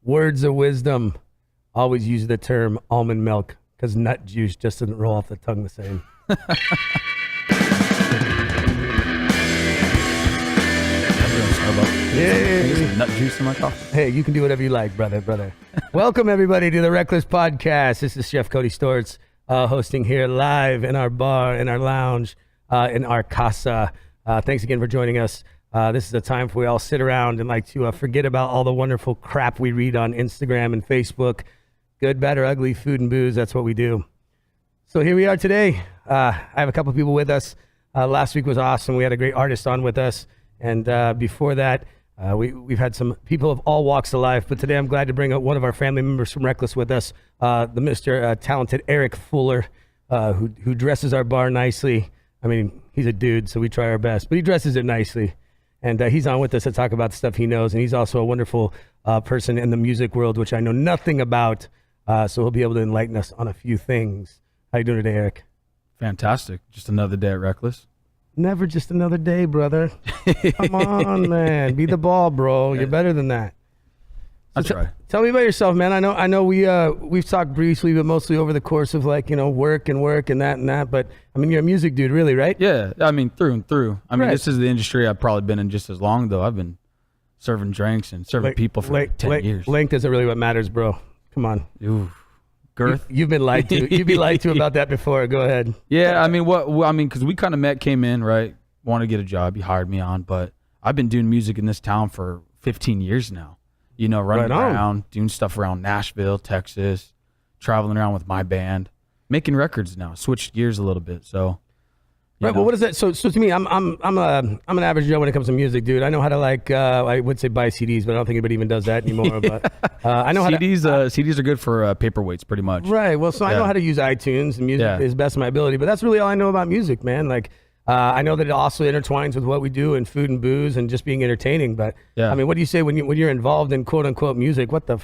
Words of wisdom. Always use the term almond milk because nut juice just doesn't roll off the tongue the same. Hey. Nut juice in my coffee. Hey, you can do whatever you like, brother. Welcome, everybody, to the Wreckless podcast. This is Chef Cody Storts hosting here live in our bar, in our lounge, in our casa. Thanks again for joining us. This is a time where we all sit around and like to forget about all the wonderful crap we read on Instagram and Facebook. Good, bad, or ugly, food and booze, that's what we do. So here we are today. I have a couple of people with us. Last week was awesome. We had a great artist on with us. And before that, we've had some people of all walks of life. But today I'm glad to bring up one of our family members from Wreckless with us, the Mr. Talented Eric Fuller, who dresses our bar nicely. I mean, he's a dude, so we try our best. But he dresses it nicely. And he's on with us to talk about the stuff he knows. And he's also a wonderful person in the music world, which I know nothing about. So he'll be able to enlighten us on a few things. How you doing today, Eric? Fantastic. Just another day at Wreckless. Never just another day, brother. Come on, man. Be the ball, bro. You're better than that. I try. Tell me about yourself, man. I know we've talked briefly, but mostly over the course of work and that. But I mean, you're a music dude, really, right? Yeah. I mean, through and through. I mean, Right. This is the industry I've probably been in just as long, though. I've been serving drinks and serving people for like 10 years. Length isn't really what matters, bro. Come on. Ooh. Girth. You've been lied to. You've been lied to about that before. Go ahead. Yeah. I mean, because we kind of came in, right? Wanted to get a job. You hired me on, but I've been doing music in this town for 15 years now. You know, running around, doing stuff around Nashville, Texas, traveling around with my band, making records now. Switched gears a little bit, so. Right, well, what is that? So to me, I'm an average Joe when it comes to music, dude. I know how to I would say buy CDs, but I don't think anybody even does that anymore. But I know CDs. how to, CDs are good for paperweights, pretty much. Right. Well, so I know how to use iTunes and music is best of my ability, but that's really all I know about music, man. Like, I know that it also intertwines with what we do in food and booze and just being entertaining. But I mean, what do you say when you're involved in quote unquote music? What the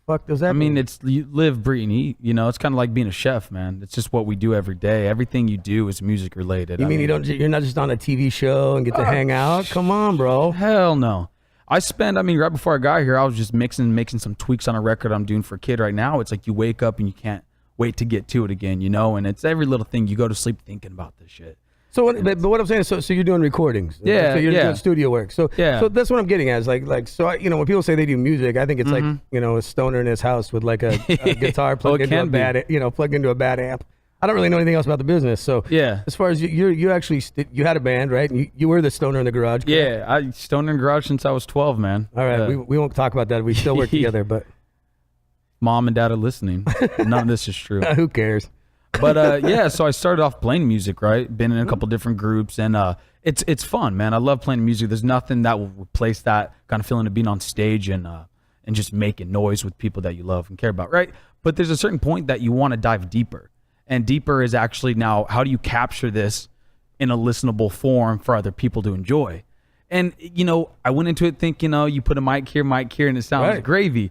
fuck does that mean? It's you live, breathe, and eat. You know, it's kind of like being a chef, man. It's just what we do every day. Everything you do is music related. You're not just on a TV show and get to hang out? Come on, bro. Hell no. Right before I got here, I was just making some tweaks on a record I'm doing for a kid right now. It's like you wake up and you can't wait to get to it again, you know? And it's every little thing. You go to sleep thinking about this shit. So, what I'm saying is, so you're doing recordings. Yeah, so you're doing studio work. So that's what I'm getting at. Is when people say they do music, I think it's like, a stoner in his house with like a guitar plugged into a bad amp. I don't really know anything else about the business. So as far as you actually you had a band, right? And you were the stoner in the garage. Correct? Yeah, I stoner in the garage since I was 12, man. All right, we won't talk about that. We still work together, but mom and dad are listening. None of this is true. Who cares? But so I started off playing music, right? Been in a couple different groups, and it's fun, man. I love playing music. There's nothing that will replace that kind of feeling of being on stage and just making noise with people that you love and care about, right? But there's a certain point that you want to dive deeper, and deeper is actually now how do you capture this in a listenable form for other people to enjoy? And I went into it thinking, you put a mic here, and it sounds gravy.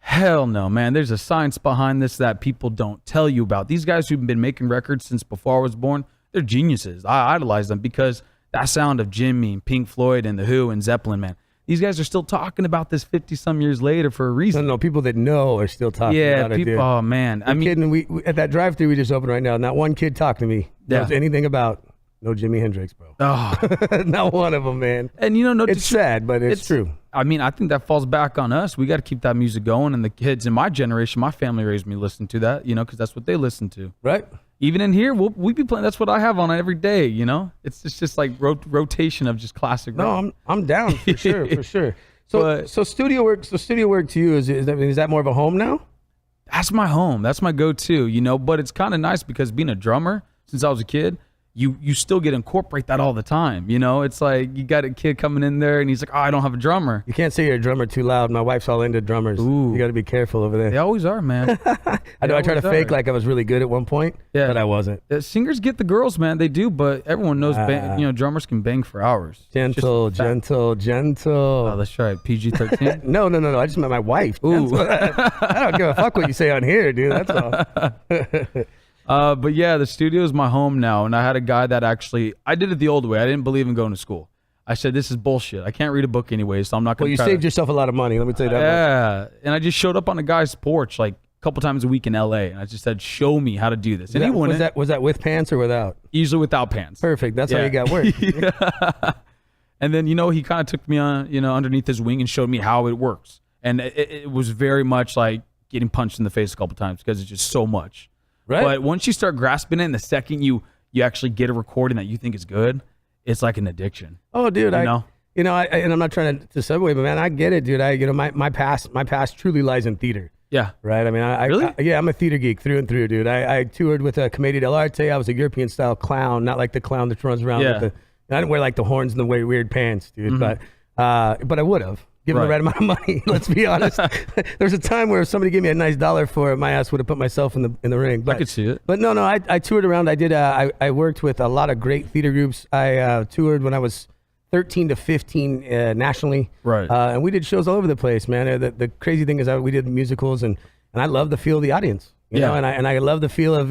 Hell no, man. There's a science behind this that people don't tell you about. These guys who've been making records since before I was born, they're geniuses. I idolize them because that sound of Jimmy and Pink Floyd and The Who and Zeppelin, man. These guys are still talking about this 50-some years later for a reason. No, people that know are still talking about it, dude. Oh, man. Kidding. We at that drive-thru we just opened right now, not one kid talked to me. Knows anything about no Jimi Hendrix, bro. Oh. Not one of them, man. And it's sad, but it's true. I mean, I think that falls back on us. We got to keep that music going. And the kids in my generation, my family raised me listening to that, because that's what they listen to. Right. Even in here, we be playing. That's what I have on every day, It's just like rotation of just classic rock. No, I'm down for sure, for sure. So studio work to you, is that more of a home now? That's my home. That's my go-to, But it's kind of nice because being a drummer since I was a kid, you still get to incorporate that all the time. It's like you got a kid coming in there and he's like, oh, I don't have a drummer. You can't say you're a drummer too loud. My wife's all into drummers. Ooh. You got to be careful over there. They always are, man. I know I tried to fake like I was really good at one point, but I wasn't. Singers get the girls, man. They do, but everyone knows, drummers can bang for hours. Gentle. Oh, that's right. PG-13? No. I just met my wife. Ooh. I don't give a fuck what you say on here, dude. That's all. But yeah, the studio is my home now. And I had a guy that I did it the old way. I didn't believe in going to school. I said, this is bullshit. I can't read a book anyway, so I'm not going to Well, you saved yourself a lot of money. Let me tell you that much. Yeah. And I just showed up on a guy's porch like a couple times a week in LA. And I just said, show me how to do this. And he wouldn't. Was that with pants or without? Usually without pants. Perfect. That's how you got work. Yeah. And then, he kind of took me on, underneath his wing and showed me how it works. And it was very much like getting punched in the face a couple times because it's just so much. Right. But once you start grasping it, and the second you actually get a recording that you think is good, it's like an addiction. Oh, dude, you know? And I'm not trying to segue, but man, I get it, dude. My past truly lies in theater. Yeah. Right. I mean, Really? I'm a theater geek through and through, dude. I toured with a Commedia dell'arte. I was a European style clown, not like the clown that runs around with I didn't wear like the horns and the weird pants, dude. But I would have. Given the right amount of money, let's be honest. There's a time where if somebody gave me a nice dollar for it, my ass would have put myself in the ring. But, I could see it. But no, I toured around. I did. I worked with a lot of great theater groups. I toured when I was 13 to 15 nationally. Right. And we did shows all over the place, man. The crazy thing is we did musicals, and I love the feel of the audience. You know, and I love the feel of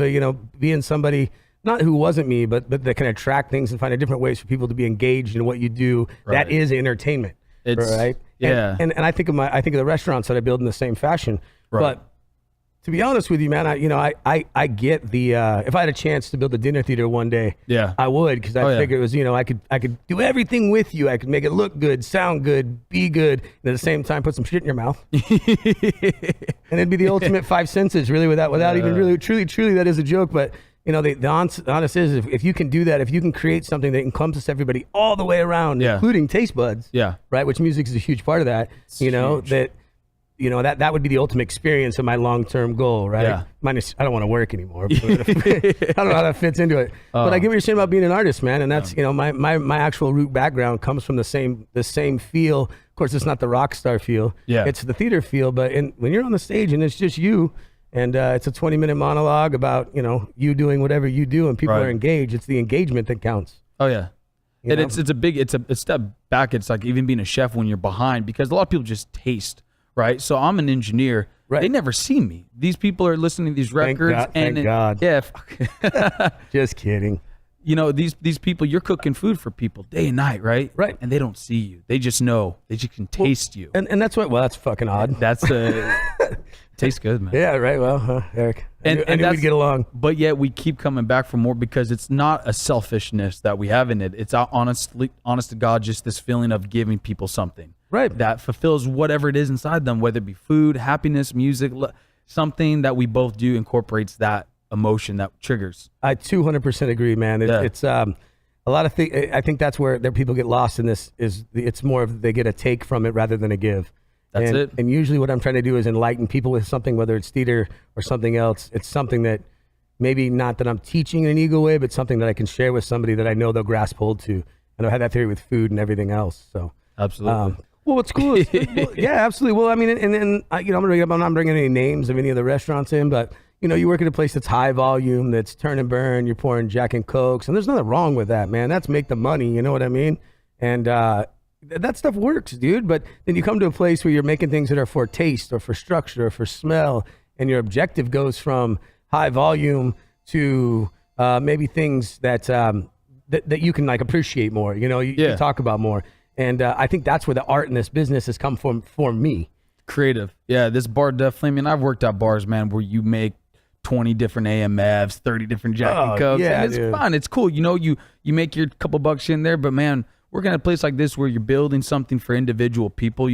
being somebody. Not who wasn't me, but that can attract things and find different ways for people to be engaged in what you do. Right. That is entertainment. It's, right. Yeah. And I think of the restaurants that I build in the same fashion. Right. But to be honest with you, man, I get the if I had a chance to build a dinner theater one day, I would, because I figure it was I could do everything with you. I could make it look good, sound good, be good, and at the same time put some shit in your mouth. And it'd be the ultimate five senses, really, without even really truly that is a joke, but. The honest is, if you can do that, if you can create something that encompasses everybody all the way around, including taste buds, right? Which music is a huge part of that. It's huge. That would be the ultimate experience of my long-term goal, right? Yeah. Minus, I don't want to work anymore. But I don't know how that fits into it. But I get what you're saying about being an artist, man. And that's my actual root background comes from the same feel. Of course, it's not the rock star feel. Yeah. It's the theater feel. But when you're on the stage and it's just you. And it's a 20-minute monologue about, you doing whatever you do and people are engaged. It's the engagement that counts. Oh, yeah. And it's a step back. It's like even being a chef when you're behind, because a lot of people just taste, right? So I'm an engineer. Right. They never see me. These people are listening to these records. Thank God. Yeah. Just kidding. These people, you're cooking food for people day and night, right? Right. And they don't see you. They just know. They just can taste you. And that's what, that's fucking odd. That's tastes good, man. Yeah, right. Well, Eric, I knew we'd get along. But yet we keep coming back for more, because it's not a selfishness that we have in it. It's honest to God, just this feeling of giving people something. Right. That fulfills whatever it is inside them, whether it be food, happiness, music, something that we both do incorporates that emotion that triggers. I 200% agree, man. It's a lot of things. I think that's where people get lost in this. It's more of they get a take from it rather than a give. That's it. And usually what I'm trying to do is enlighten people with something, whether it's theater or something else. It's something that maybe not that I'm teaching in an ego way, but something that I can share with somebody that I know they'll grasp hold to. And I had that theory with food and everything else. So absolutely. Well, what's cool is, yeah, absolutely. Well, I mean, and I'm not bringing any names of any of the restaurants in, but you work at a place that's high volume, that's turn and burn. You're pouring Jack and Cokes, and there's nothing wrong with that, man. That's make the money. You know what I mean? And that stuff works, dude. But then you come to a place where you're making things that are for taste or for structure or for smell, and your objective goes from high volume to maybe things that that you can like appreciate more. You talk about more. And I think that's where the art in this business has come from for me. Creative. Yeah, this bar definitely, I mean, I've worked at bars, man, where you make 20 different AMFs, 30 different Jack and Cokes. Yeah, and it's fun. It's cool. You make your couple bucks in there, but man, working at a place like this where you're building something for individual people,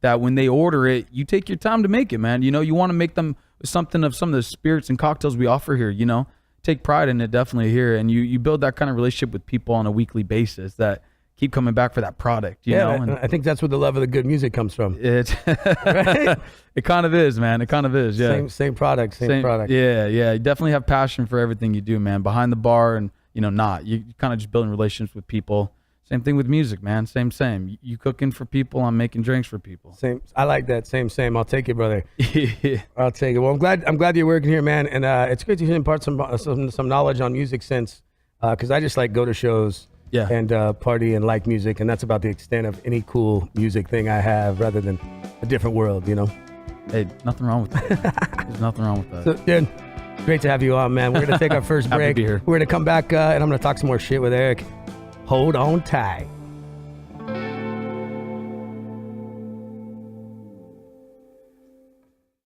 that when they order it, you take your time to make it, man. You want to make them something of some of the spirits and cocktails we offer here, Take pride in it definitely here. And you build that kind of relationship with people on a weekly basis that keep coming back for that product, you know? And I think that's where the love of the good music comes from. Right? It kind of is, man. It kind of is, yeah. Same product. Yeah. You definitely have passion for everything you do, man. Behind the bar and, you kind of just building relationships with people. Same thing with music, man. Same. You cooking for people, I'm making drinks for people. Same. I like that. Same. I'll take it, brother. I'll take it. Well, I'm glad you're working here, man. And it's great to impart some knowledge on music sense, because I just like go to shows. Yeah. And party and like music, and that's about the extent of any cool music thing I have, rather than a different world, Hey, nothing wrong with that. There's nothing wrong with that. So, dude, great to have you on, man. We're gonna take our first break. Happy to be here. We're gonna come back, and I'm gonna talk some more shit with Eric. Hold on tight.